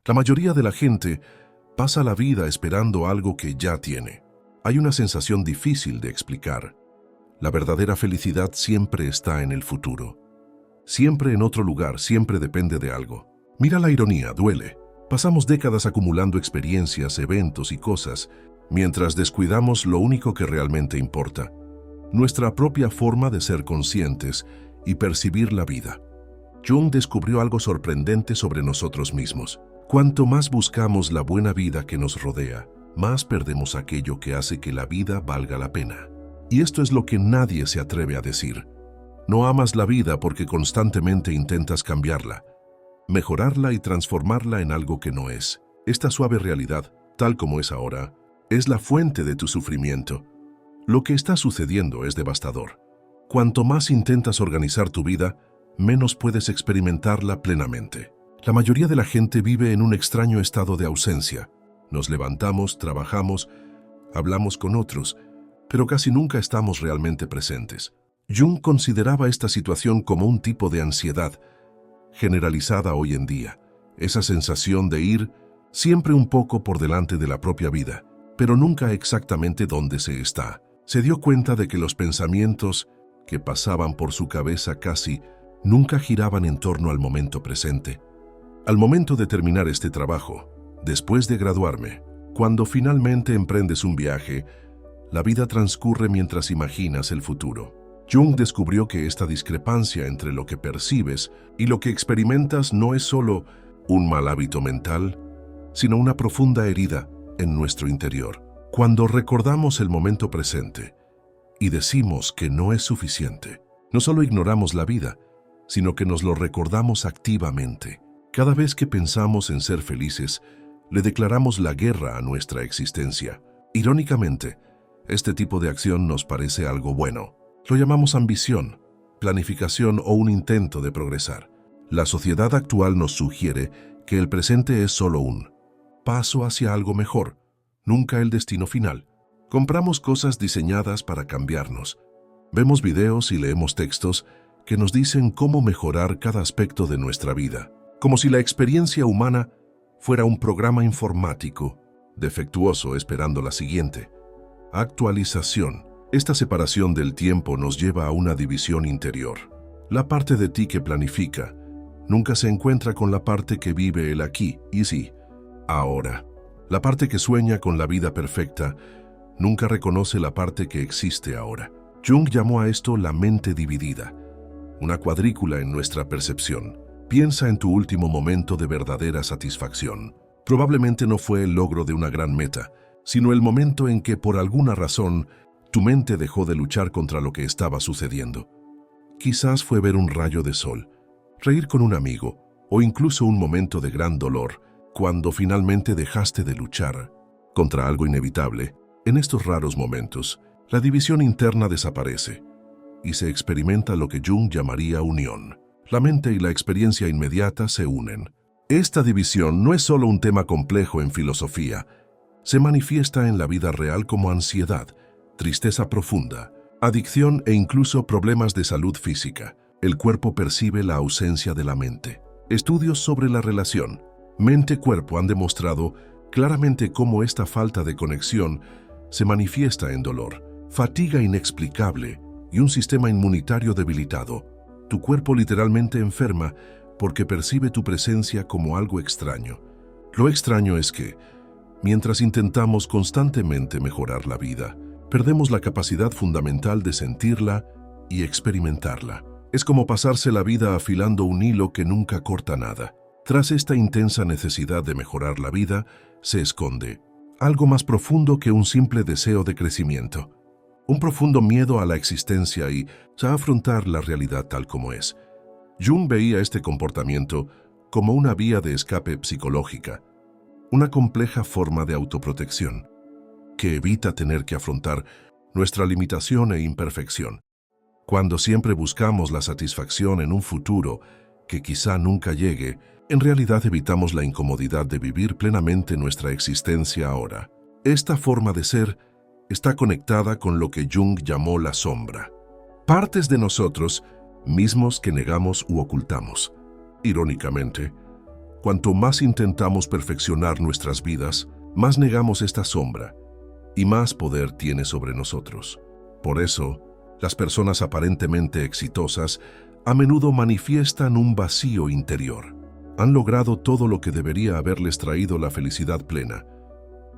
La mayoría de la gente pasa la vida esperando algo que ya tiene. Hay una sensación difícil de explicar. La verdadera felicidad siempre está en el futuro. Siempre en otro lugar, siempre depende de algo. Mira la ironía, duele. Pasamos décadas acumulando experiencias, eventos y cosas, mientras descuidamos lo único que realmente importa: nuestra propia forma de ser conscientes y percibir la vida. Jung descubrió algo sorprendente sobre nosotros mismos. Cuanto más buscamos la buena vida que nos rodea, más perdemos aquello que hace que la vida valga la pena. Y esto es lo que nadie se atreve a decir. No amas la vida porque constantemente intentas cambiarla, mejorarla y transformarla en algo que no es. Esta suave realidad, tal como es ahora, es la fuente de tu sufrimiento. Lo que está sucediendo es devastador. Cuanto más intentas organizar tu vida, menos puedes experimentarla plenamente. La mayoría de la gente vive en un extraño estado de ausencia. Nos levantamos, trabajamos, hablamos con otros, pero casi nunca estamos realmente presentes. Jung consideraba esta situación como un tipo de ansiedad generalizada hoy en día. Esa sensación de ir siempre un poco por delante de la propia vida, pero nunca exactamente donde se está. Se dio cuenta de que los pensamientos que pasaban por su cabeza casi nunca giraban en torno al momento presente. Al momento de terminar este trabajo, después de graduarme, cuando finalmente emprendes un viaje, la vida transcurre mientras imaginas el futuro. Jung descubrió que esta discrepancia entre lo que percibes y lo que experimentas no es solo un mal hábito mental, sino una profunda herida en nuestro interior. Cuando recordamos el momento presente y decimos que no es suficiente, no solo ignoramos la vida, sino que nos lo recordamos activamente. Cada vez que pensamos en ser felices, le declaramos la guerra a nuestra existencia. Irónicamente, este tipo de acción nos parece algo bueno. Lo llamamos ambición, planificación o un intento de progresar. La sociedad actual nos sugiere que el presente es solo un paso hacia algo mejor, nunca el destino final. Compramos cosas diseñadas para cambiarnos. Vemos videos y leemos textos que nos dicen cómo mejorar cada aspecto de nuestra vida, como si la experiencia humana fuera un programa informático defectuoso esperando la siguiente actualización. Esta separación del tiempo nos lleva a una división interior. La parte de ti que planifica nunca se encuentra con la parte que vive el aquí y sí, ahora. La parte que sueña con la vida perfecta nunca reconoce la parte que existe ahora. Jung llamó a esto la mente dividida, una cuadrícula en nuestra percepción. Piensa en tu último momento de verdadera satisfacción. Probablemente no fue el logro de una gran meta, sino el momento en que, por alguna razón, tu mente dejó de luchar contra lo que estaba sucediendo. Quizás fue ver un rayo de sol, reír con un amigo, o incluso un momento de gran dolor, cuando finalmente dejaste de luchar contra algo inevitable. En estos raros momentos, la división interna desaparece y se experimenta lo que Jung llamaría unión. La mente y la experiencia inmediata se unen. Esta división no es solo un tema complejo en filosofía, se manifiesta en la vida real como ansiedad, tristeza profunda, adicción e incluso problemas de salud física. El cuerpo percibe la ausencia de la mente. Estudios sobre la relación mente-cuerpo han demostrado claramente cómo esta falta de conexión se manifiesta en dolor, fatiga inexplicable y un sistema inmunitario debilitado. Tu cuerpo literalmente enferma porque percibe tu presencia como algo extraño. Lo extraño es que, mientras intentamos constantemente mejorar la vida, perdemos la capacidad fundamental de sentirla y experimentarla. Es como pasarse la vida afilando un hilo que nunca corta nada. Tras esta intensa necesidad de mejorar la vida, se esconde algo más profundo que un simple deseo de crecimiento. Un profundo miedo a la existencia y a afrontar la realidad tal como es. Jung veía este comportamiento como una vía de escape psicológica, una compleja forma de autoprotección que evita tener que afrontar nuestra limitación e imperfección. Cuando siempre buscamos la satisfacción en un futuro que quizá nunca llegue, en realidad evitamos la incomodidad de vivir plenamente nuestra existencia ahora. Esta forma de ser está conectada con lo que Jung llamó la sombra. Partes de nosotros mismos que negamos u ocultamos. Irónicamente, Cuanto más intentamos perfeccionar nuestras vidas, más negamos esta sombra y más poder tiene sobre nosotros. Por eso, las personas aparentemente exitosas a menudo manifiestan un vacío interior. Han logrado todo lo que debería haberles traído la felicidad plena,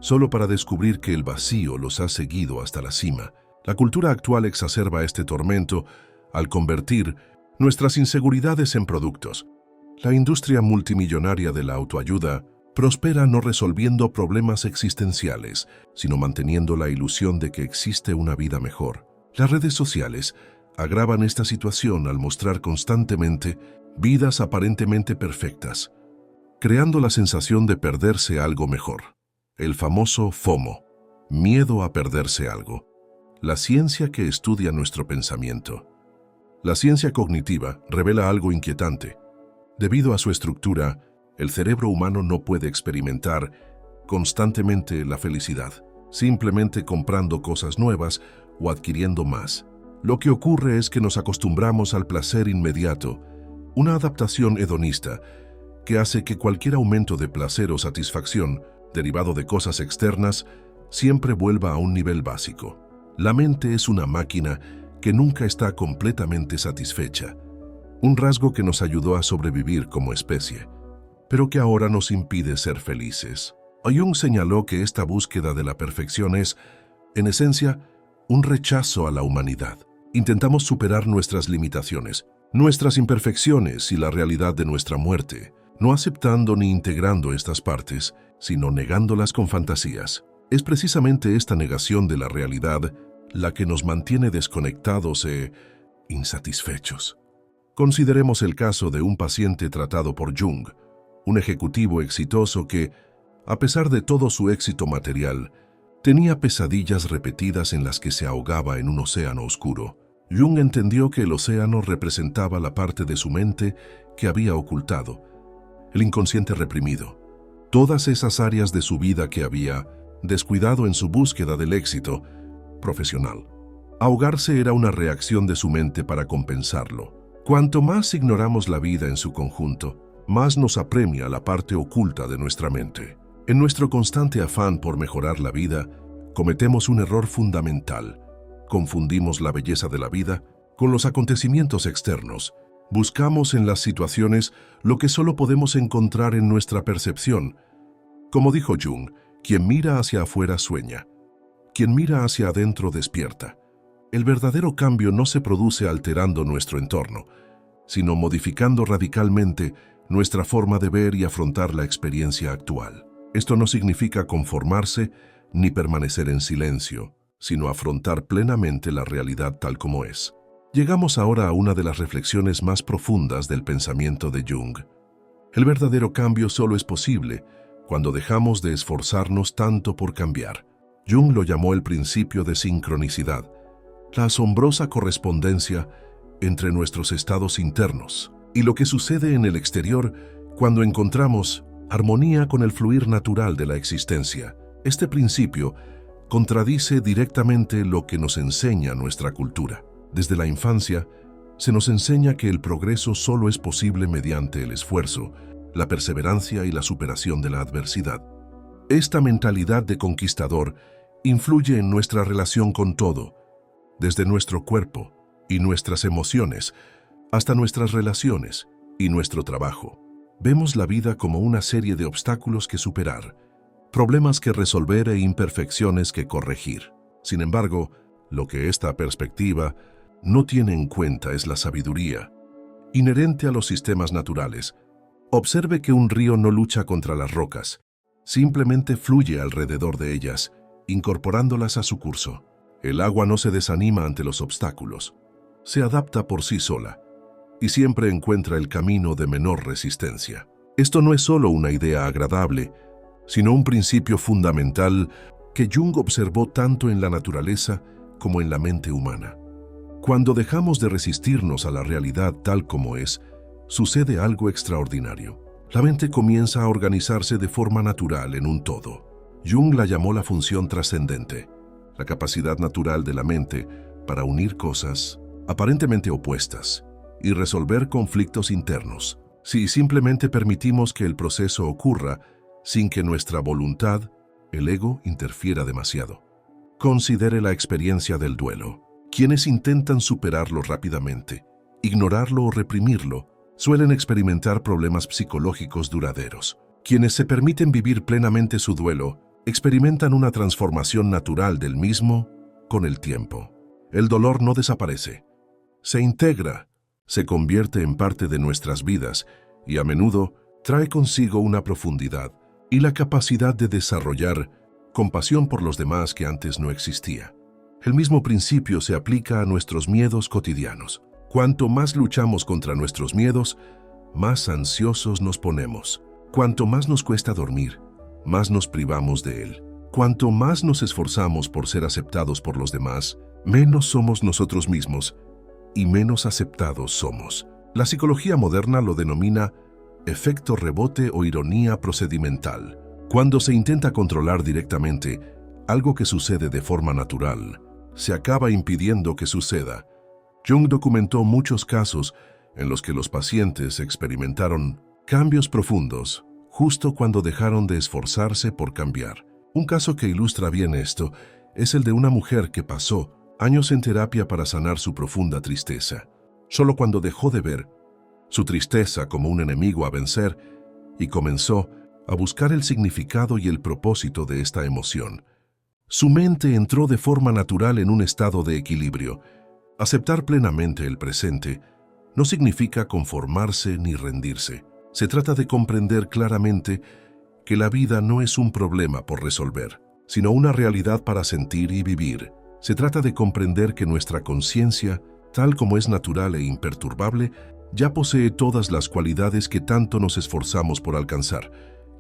solo para descubrir que el vacío los ha seguido hasta la cima. La cultura actual exacerba este tormento al convertir nuestras inseguridades en productos. La industria multimillonaria de la autoayuda prospera no resolviendo problemas existenciales, sino manteniendo la ilusión de que existe una vida mejor. Las redes sociales agravan esta situación al mostrar constantemente vidas aparentemente perfectas, creando la sensación de perderse algo mejor. El famoso FOMO, miedo a perderse algo. La ciencia que estudia nuestro pensamiento. La ciencia cognitiva revela algo inquietante. Debido a su estructura, el cerebro humano no puede experimentar constantemente la felicidad, simplemente comprando cosas nuevas o adquiriendo más. Lo que ocurre es que nos acostumbramos al placer inmediato, una adaptación hedonista que hace que cualquier aumento de placer o satisfacción derivado de cosas externas siempre vuelva a un nivel básico. La mente es una máquina que nunca está completamente satisfecha, un rasgo que nos ayudó a sobrevivir como especie, pero que ahora nos impide ser felices. Jung señaló que esta búsqueda de la perfección es, en esencia, un rechazo a la humanidad. Intentamos superar nuestras limitaciones, nuestras imperfecciones y la realidad de nuestra muerte, no aceptando ni integrando estas partes, sino negándolas con fantasías. Es precisamente esta negación de la realidad la que nos mantiene desconectados e insatisfechos. Consideremos el caso de un paciente tratado por Jung, un ejecutivo exitoso que, a pesar de todo su éxito material, tenía pesadillas repetidas en las que se ahogaba en un océano oscuro. Jung entendió que el océano representaba la parte de su mente que había ocultado, el inconsciente reprimido, todas esas áreas de su vida que había descuidado en su búsqueda del éxito profesional. Ahogarse era una reacción de su mente para compensarlo. Cuanto más ignoramos la vida en su conjunto, más nos apremia la parte oculta de nuestra mente. En nuestro constante afán por mejorar la vida, cometemos un error fundamental. Confundimos la belleza de la vida con los acontecimientos externos. Buscamos en las situaciones lo que solo podemos encontrar en nuestra percepción. Como dijo Jung, quien mira hacia afuera sueña. Quien mira hacia adentro despierta. El verdadero cambio no se produce alterando nuestro entorno, sino modificando radicalmente nuestra forma de ver y afrontar la experiencia actual. Esto no significa conformarse ni permanecer en silencio, sino afrontar plenamente la realidad tal como es. Llegamos ahora a una de las reflexiones más profundas del pensamiento de Jung. El verdadero cambio solo es posible cuando dejamos de esforzarnos tanto por cambiar. Jung lo llamó el principio de sincronicidad, la asombrosa correspondencia entre nuestros estados internos y lo que sucede en el exterior cuando encontramos armonía con el fluir natural de la existencia. Este principio contradice directamente lo que nos enseña nuestra cultura. Desde la infancia, se nos enseña que el progreso solo es posible mediante el esfuerzo, la perseverancia y la superación de la adversidad. Esta mentalidad de conquistador influye en nuestra relación con todo, desde nuestro cuerpo y nuestras emociones hasta nuestras relaciones y nuestro trabajo. Vemos la vida como una serie de obstáculos que superar, problemas que resolver e imperfecciones que corregir. Sin embargo, lo que esta perspectiva no tiene en cuenta es la sabiduría inherente a los sistemas naturales. Observe que un río no lucha contra las rocas, simplemente fluye alrededor de ellas, incorporándolas a su curso. El agua no se desanima ante los obstáculos, se adapta por sí sola y siempre encuentra el camino de menor resistencia. Esto no es solo una idea agradable, sino un principio fundamental que Jung observó tanto en la naturaleza como en la mente humana. Cuando dejamos de resistirnos a la realidad tal como es, sucede algo extraordinario. La mente comienza a organizarse de forma natural en un todo. Jung la llamó la función trascendente, la capacidad natural de la mente para unir cosas aparentemente opuestas y resolver conflictos internos. si simplemente permitimos que el proceso ocurra sin que nuestra voluntad, el ego, interfiera demasiado. Considere la experiencia del duelo. Quienes intentan superarlo rápidamente, ignorarlo o reprimirlo, suelen experimentar problemas psicológicos duraderos. Quienes se permiten vivir plenamente su duelo, experimentan una transformación natural del mismo con el tiempo. El dolor no desaparece, se integra, se convierte en parte de nuestras vidas y a menudo trae consigo una profundidad y la capacidad de desarrollar compasión por los demás que antes no existía. El mismo principio se aplica a nuestros miedos cotidianos. Cuanto más luchamos contra nuestros miedos, más ansiosos nos ponemos. Cuanto más nos cuesta dormir, más nos privamos de él. Cuanto más nos esforzamos por ser aceptados por los demás, menos somos nosotros mismos y menos aceptados somos. La psicología moderna lo denomina efecto rebote o ironía procedimental. Cuando se intenta controlar directamente algo que sucede de forma natural, se acaba impidiendo que suceda. Jung documentó muchos casos en los que los pacientes experimentaron cambios profundos justo cuando dejaron de esforzarse por cambiar. Un caso que ilustra bien esto es el de una mujer que pasó años en terapia para sanar su profunda tristeza. Solo cuando dejó de ver su tristeza como un enemigo a vencer y comenzó a buscar el significado y el propósito de esta emoción, su mente entró de forma natural en un estado de equilibrio. Aceptar plenamente el presente no significa conformarse ni rendirse. Se trata de comprender claramente que la vida no es un problema por resolver, sino una realidad para sentir y vivir. Se trata de comprender que nuestra conciencia, tal como es natural e imperturbable, ya posee todas las cualidades que tanto nos esforzamos por alcanzar: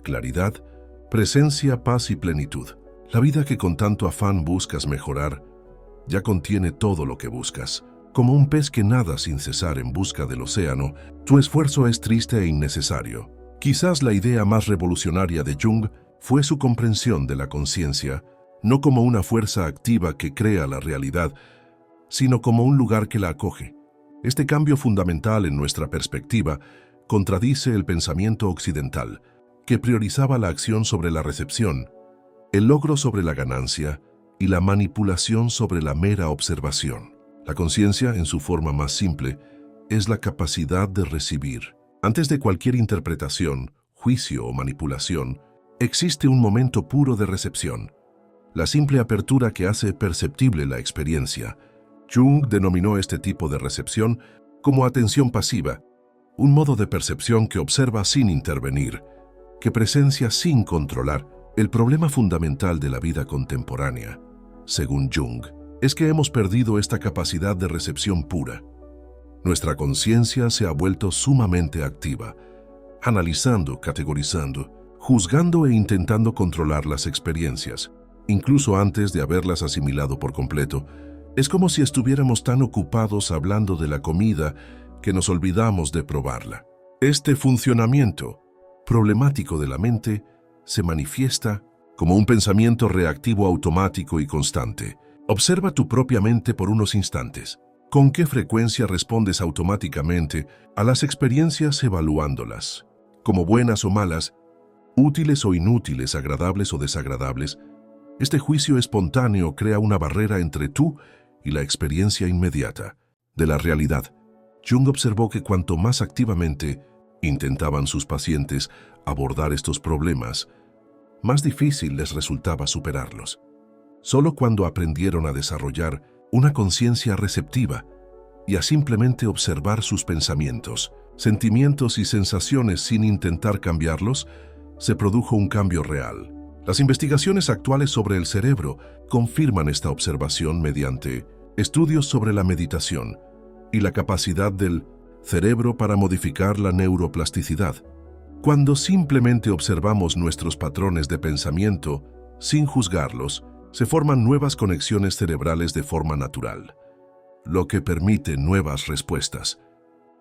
claridad, presencia, paz y plenitud. La vida que con tanto afán buscas mejorar ya contiene todo lo que buscas. Como un pez que nada sin cesar en busca del océano, tu esfuerzo es triste e innecesario. Quizás la idea más revolucionaria de Jung fue su comprensión de la conciencia, no como una fuerza activa que crea la realidad, sino como un lugar que la acoge. Este cambio fundamental en nuestra perspectiva contradice el pensamiento occidental, que priorizaba la acción sobre la recepción, el logro sobre la ganancia y la manipulación sobre la mera observación. La conciencia, en su forma más simple, es la capacidad de recibir. Antes de cualquier interpretación, juicio o manipulación, existe un momento puro de recepción, la simple apertura que hace perceptible la experiencia. Jung denominó este tipo de recepción como atención pasiva, un modo de percepción que observa sin intervenir, que presencia sin controlar. El problema fundamental de la vida contemporánea, según Jung, es que hemos perdido esta capacidad de recepción pura. Nuestra conciencia se ha vuelto sumamente activa, analizando, categorizando, juzgando e intentando controlar las experiencias, incluso antes de haberlas asimilado por completo. Es como si estuviéramos tan ocupados hablando de la comida que nos olvidamos de probarla. Este funcionamiento problemático de la mente se manifiesta como un pensamiento reactivo automático y constante. Observa tu propia mente por unos instantes. ¿Con qué frecuencia respondes automáticamente a las experiencias evaluándolas, como buenas o malas, útiles o inútiles, agradables o desagradables? Este juicio espontáneo crea una barrera entre tú y la experiencia inmediata de la realidad. Jung observó que cuanto más activamente intentaban sus pacientes abordar estos problemas, más difícil les resultaba superarlos. Solo cuando aprendieron a desarrollar una conciencia receptiva y a simplemente observar sus pensamientos, sentimientos y sensaciones sin intentar cambiarlos, se produjo un cambio real. Las investigaciones actuales sobre el cerebro confirman esta observación mediante estudios sobre la meditación y la capacidad del cerebro para modificar la neuroplasticidad. Cuando simplemente observamos nuestros patrones de pensamiento sin juzgarlos, se forman nuevas conexiones cerebrales de forma natural, lo que permite nuevas respuestas.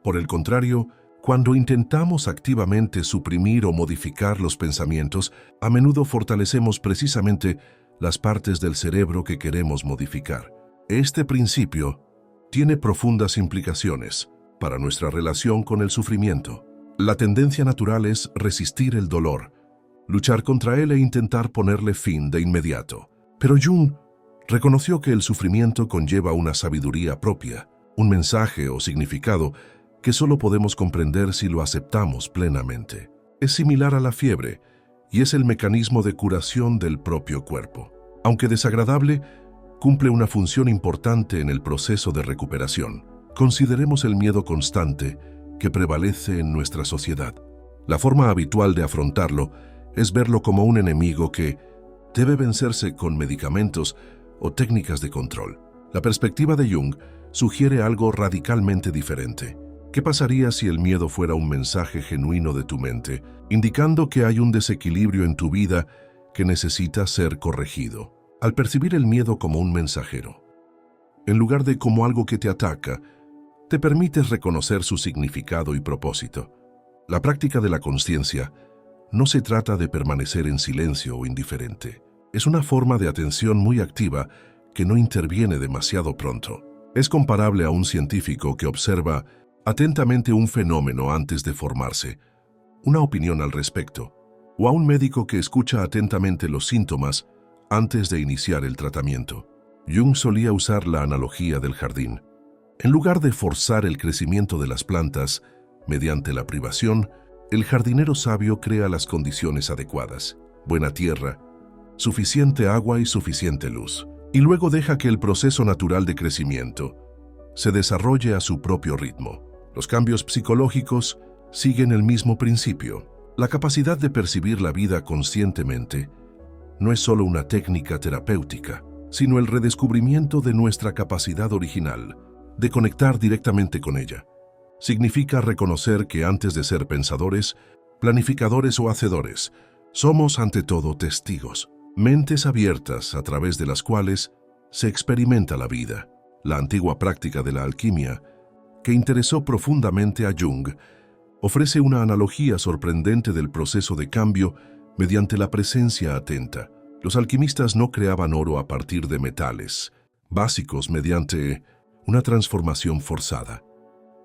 Por el contrario, cuando intentamos activamente suprimir o modificar los pensamientos, a menudo fortalecemos precisamente las partes del cerebro que queremos modificar. Este principio tiene profundas implicaciones para nuestra relación con el sufrimiento. La tendencia natural es resistir el dolor, luchar contra él e intentar ponerle fin de inmediato. Pero Jung reconoció que el sufrimiento conlleva una sabiduría propia, un mensaje o significado que solo podemos comprender si lo aceptamos plenamente. Es similar a la fiebre y es el mecanismo de curación del propio cuerpo. Aunque desagradable, cumple una función importante en el proceso de recuperación. Consideremos el miedo constante que prevalece en nuestra sociedad. La forma habitual de afrontarlo es verlo como un enemigo que debe vencerse con medicamentos o técnicas de control. La perspectiva de Jung sugiere algo radicalmente diferente. ¿Qué pasaría si el miedo fuera un mensaje genuino de tu mente, indicando que hay un desequilibrio en tu vida que necesita ser corregido? Al percibir el miedo como un mensajero, en lugar de como algo que te ataca, te permites reconocer su significado y propósito. La práctica de la consciencia no se trata de permanecer en silencio o indiferente. Es una forma de atención muy activa que no interviene demasiado pronto. Es comparable a un científico que observa atentamente un fenómeno antes de formarse una opinión al respecto, o a un médico que escucha atentamente los síntomas antes de iniciar el tratamiento. Jung solía usar la analogía del jardín. En lugar de forzar el crecimiento de las plantas mediante la privación, el jardinero sabio crea las condiciones adecuadas, buena tierra, suficiente agua y suficiente luz, y luego deja que el proceso natural de crecimiento se desarrolle a su propio ritmo. Los cambios psicológicos siguen el mismo principio. La capacidad de percibir la vida conscientemente no es solo una técnica terapéutica, sino el redescubrimiento de nuestra capacidad original de conectar directamente con ella. Significa reconocer que antes de ser pensadores, planificadores o hacedores, somos ante todo testigos, mentes abiertas a través de las cuales se experimenta la vida. La antigua práctica de la alquimia, que interesó profundamente a Jung, ofrece una analogía sorprendente del proceso de cambio mediante la presencia atenta. Los alquimistas no creaban oro a partir de metales básicos mediante una transformación forzada.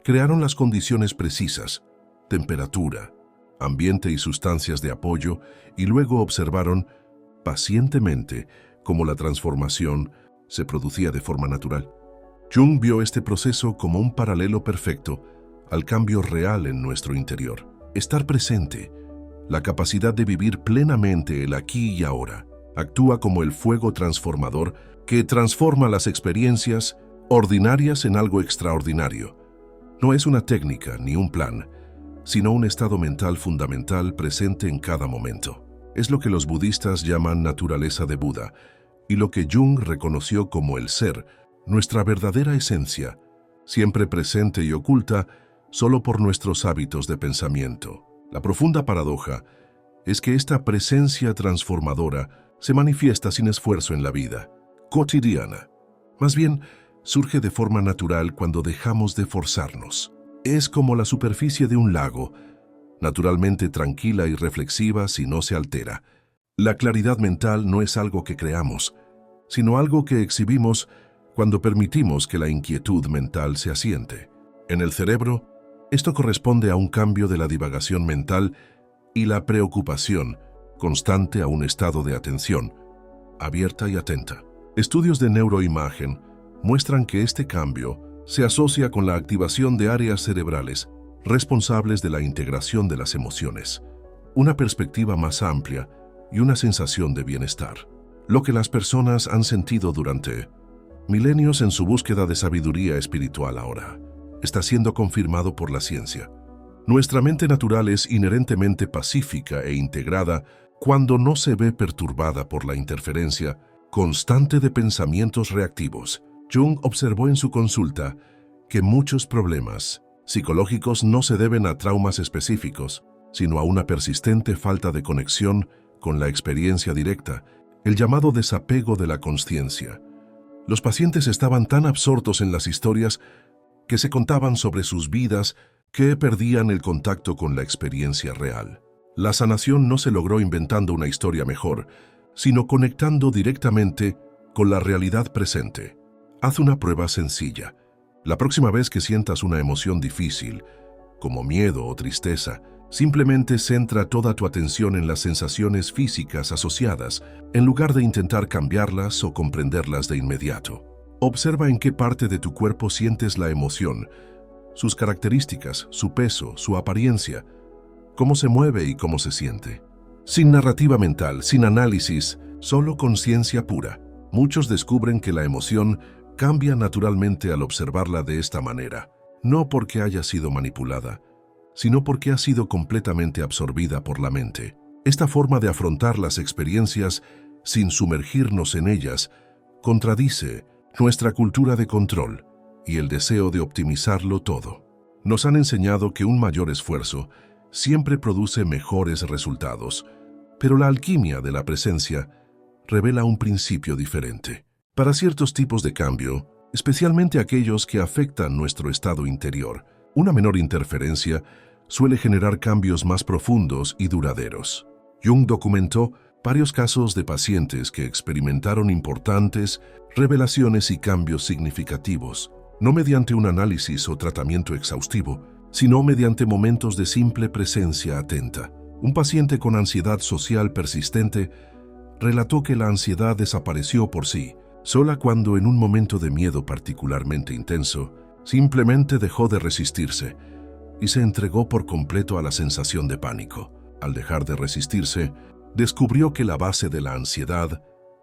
Crearon las condiciones precisas, temperatura, ambiente y sustancias de apoyo, y luego observaron pacientemente cómo la transformación se producía de forma natural. Jung vio este proceso como un paralelo perfecto al cambio real en nuestro interior. Estar presente, la capacidad de vivir plenamente el aquí y ahora, actúa como el fuego transformador que transforma las experiencias ordinarias en algo extraordinario. No es una técnica ni un plan, sino un estado mental fundamental presente en cada momento. Es lo que los budistas llaman naturaleza de Buda y lo que Jung reconoció como el ser, nuestra verdadera esencia, siempre presente y oculta solo por nuestros hábitos de pensamiento. La profunda paradoja es que esta presencia transformadora se manifiesta sin esfuerzo en la vida cotidiana. Más bien, surge de forma natural cuando dejamos de forzarnos. Es como la superficie de un lago, naturalmente tranquila y reflexiva si no se altera. La claridad mental no es algo que creamos, sino algo que exhibimos cuando permitimos que la inquietud mental se asiente. En el cerebro, esto corresponde a un cambio de la divagación mental y la preocupación constante a un estado de atención, abierta y atenta. Estudios de neuroimagen muestran que este cambio se asocia con la activación de áreas cerebrales responsables de la integración de las emociones, una perspectiva más amplia y una sensación de bienestar. Lo que las personas han sentido durante milenios en su búsqueda de sabiduría espiritual ahora está siendo confirmado por la ciencia. Nuestra mente natural es inherentemente pacífica e integrada cuando no se ve perturbada por la interferencia constante de pensamientos reactivos. Jung observó en su consulta que muchos problemas psicológicos no se deben a traumas específicos, sino a una persistente falta de conexión con la experiencia directa, el llamado desapego de la consciencia. Los pacientes estaban tan absortos en las historias que se contaban sobre sus vidas que perdían el contacto con la experiencia real. La sanación no se logró inventando una historia mejor, sino conectando directamente con la realidad presente. Haz una prueba sencilla. La próxima vez que sientas una emoción difícil, como miedo o tristeza, simplemente centra toda tu atención en las sensaciones físicas asociadas, en lugar de intentar cambiarlas o comprenderlas de inmediato. Observa en qué parte de tu cuerpo sientes la emoción, sus características, su peso, su apariencia, cómo se mueve y cómo se siente. Sin narrativa mental, sin análisis, solo conciencia pura. Muchos descubren que la emoción cambia naturalmente al observarla de esta manera, no porque haya sido manipulada, sino porque ha sido completamente absorbida por la mente. Esta forma de afrontar las experiencias sin sumergirnos en ellas contradice nuestra cultura de control y el deseo de optimizarlo todo. Nos han enseñado que un mayor esfuerzo siempre produce mejores resultados, pero la alquimia de la presencia revela un principio diferente. Para ciertos tipos de cambio, especialmente aquellos que afectan nuestro estado interior, una menor interferencia suele generar cambios más profundos y duraderos. Jung documentó varios casos de pacientes que experimentaron importantes revelaciones y cambios significativos, no mediante un análisis o tratamiento exhaustivo, sino mediante momentos de simple presencia atenta. Un paciente con ansiedad social persistente relató que la ansiedad desapareció por sí, sola cuando en un momento de miedo particularmente intenso, simplemente dejó de resistirse y se entregó por completo a la sensación de pánico. Al dejar de resistirse, descubrió que la base de la ansiedad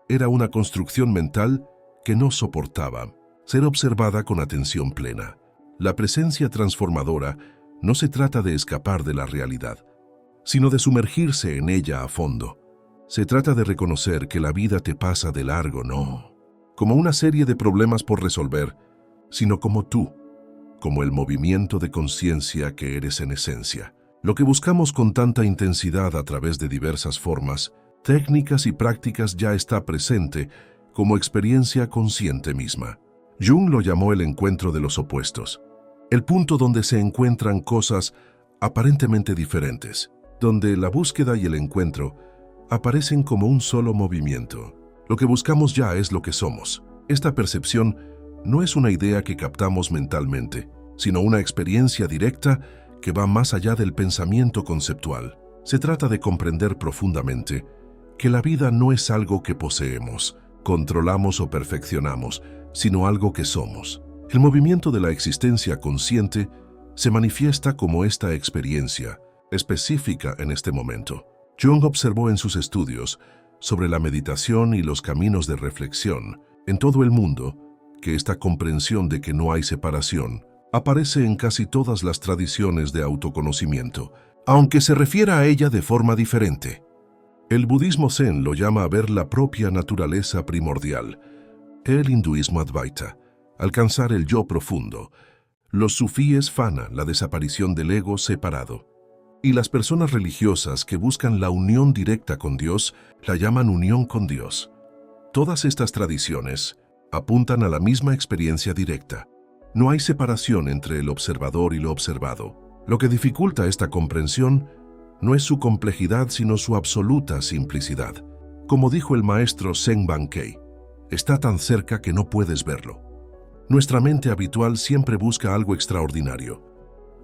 era una construcción mental que no soportaba ser observada con atención plena. La presencia transformadora no se trata de escapar de la realidad, sino de sumergirse en ella a fondo. Se trata de reconocer que la vida te pasa de largo, no como una serie de problemas por resolver, sino como tú, como el movimiento de conciencia que eres en esencia. Lo que buscamos con tanta intensidad a través de diversas formas, técnicas y prácticas ya está presente como experiencia consciente misma. Jung lo llamó el encuentro de los opuestos, el punto donde se encuentran cosas aparentemente diferentes, donde la búsqueda y el encuentro aparecen como un solo movimiento. Lo que buscamos ya es lo que somos. Esta percepción no es una idea que captamos mentalmente, sino una experiencia directa que va más allá del pensamiento conceptual. Se trata de comprender profundamente que la vida no es algo que poseemos, controlamos o perfeccionamos, sino algo que somos. El movimiento de la existencia consciente se manifiesta como esta experiencia específica en este momento. Jung observó en sus estudios sobre la meditación y los caminos de reflexión en todo el mundo que esta comprensión de que no hay separación aparece en casi todas las tradiciones de autoconocimiento, aunque se refiera a ella de forma diferente. El budismo Zen lo llama a ver la propia naturaleza primordial, el hinduismo Advaita, alcanzar el yo profundo, los sufíes Fana, la desaparición del ego separado, y las personas religiosas que buscan la unión directa con Dios la llaman unión con Dios. Todas estas tradiciones apuntan a la misma experiencia directa. No hay separación entre el observador y lo observado. Lo que dificulta esta comprensión no es su complejidad, sino su absoluta simplicidad. Como dijo el maestro Zeng Bankei, está tan cerca que no puedes verlo. Nuestra mente habitual siempre busca algo extraordinario,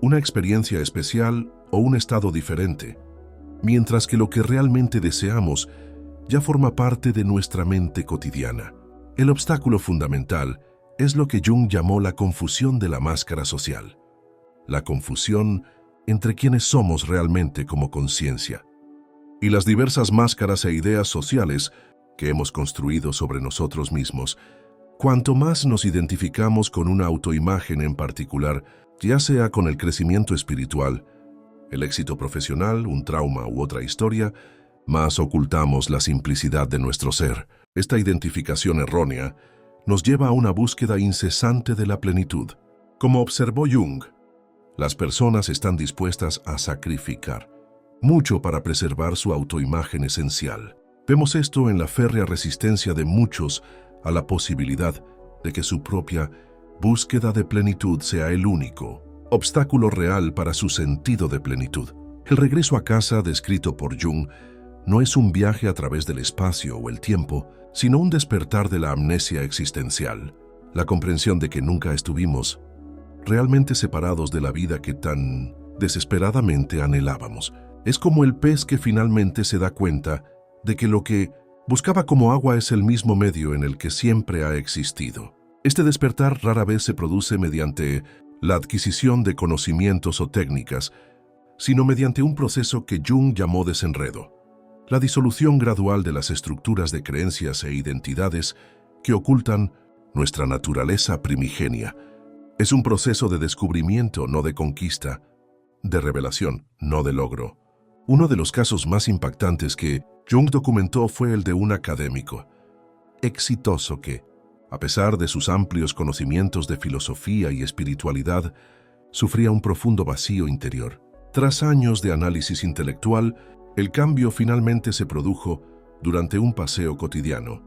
una experiencia especial o un estado diferente, mientras que lo que realmente deseamos ya forma parte de nuestra mente cotidiana. El obstáculo fundamental es lo que Jung llamó la confusión de la máscara social, la confusión entre quienes somos realmente como conciencia y las diversas máscaras e ideas sociales que hemos construido sobre nosotros mismos. Cuanto más nos identificamos con una autoimagen en particular, ya sea con el crecimiento espiritual, el éxito profesional, un trauma u otra historia, más ocultamos la simplicidad de nuestro ser. Esta identificación errónea nos lleva a una búsqueda incesante de la plenitud. Como observó Jung, las personas están dispuestas a sacrificar mucho para preservar su autoimagen esencial. Vemos esto en la férrea resistencia de muchos a la posibilidad de que su propia búsqueda de plenitud sea el único obstáculo real para su sentido de plenitud. El regreso a casa, descrito por Jung, no es un viaje a través del espacio o el tiempo, sino un despertar de la amnesia existencial, la comprensión de que nunca estuvimos realmente separados de la vida que tan desesperadamente anhelábamos. Es como el pez que finalmente se da cuenta de que lo que buscaba como agua es el mismo medio en el que siempre ha existido. Este despertar rara vez se produce mediante la adquisición de conocimientos o técnicas, sino mediante un proceso que Jung llamó desenredo, la disolución gradual de las estructuras de creencias e identidades que ocultan nuestra naturaleza primigenia. Es un proceso de descubrimiento, no de conquista, de revelación, no de logro. Uno de los casos más impactantes que Jung documentó fue el de un académico exitoso que, a pesar de sus amplios conocimientos de filosofía y espiritualidad, sufría un profundo vacío interior. Tras años de análisis intelectual, el cambio finalmente se produjo durante un paseo cotidiano,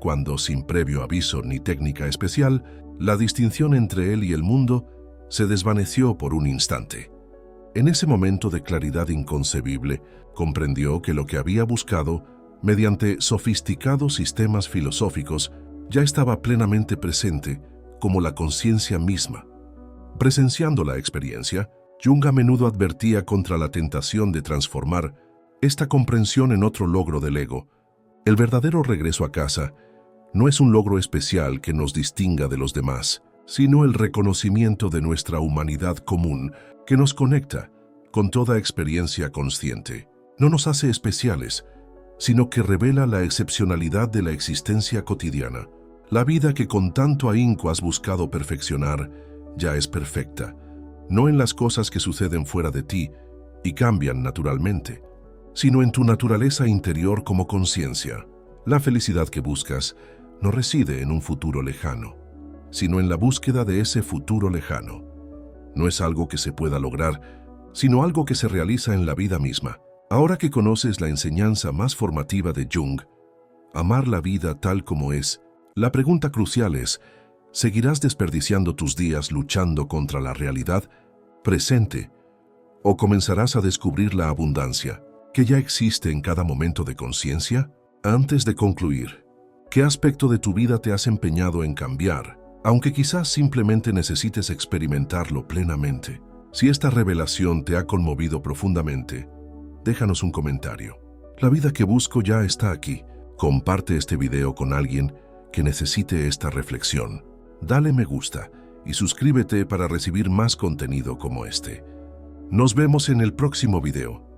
cuando, sin previo aviso ni técnica especial, la distinción entre él y el mundo se desvaneció por un instante. En ese momento de claridad inconcebible, comprendió que lo que había buscado, mediante sofisticados sistemas filosóficos, ya estaba plenamente presente como la conciencia misma. Presenciando la experiencia, Jung a menudo advertía contra la tentación de transformar esta comprensión en otro logro del ego. El verdadero regreso a casa no es un logro especial que nos distinga de los demás, sino el reconocimiento de nuestra humanidad común que nos conecta con toda experiencia consciente. No nos hace especiales, sino que revela la excepcionalidad de la existencia cotidiana. La vida que con tanto ahínco has buscado perfeccionar ya es perfecta, no en las cosas que suceden fuera de ti y cambian naturalmente, sino en tu naturaleza interior como conciencia. La felicidad que buscas no reside en un futuro lejano, sino en la búsqueda de ese futuro lejano. No es algo que se pueda lograr, sino algo que se realiza en la vida misma. Ahora que conoces la enseñanza más formativa de Jung, amar la vida tal como es, la pregunta crucial es, ¿seguirás desperdiciando tus días luchando contra la realidad presente o comenzarás a descubrir la abundancia que ya existe en cada momento de conciencia? Antes de concluir, ¿qué aspecto de tu vida te has empeñado en cambiar, aunque quizás simplemente necesites experimentarlo plenamente? Si esta revelación te ha conmovido profundamente, déjanos un comentario. La vida que busco ya está aquí. Comparte este video con alguien que necesite esta reflexión. Dale me gusta y suscríbete para recibir más contenido como este. Nos vemos en el próximo video.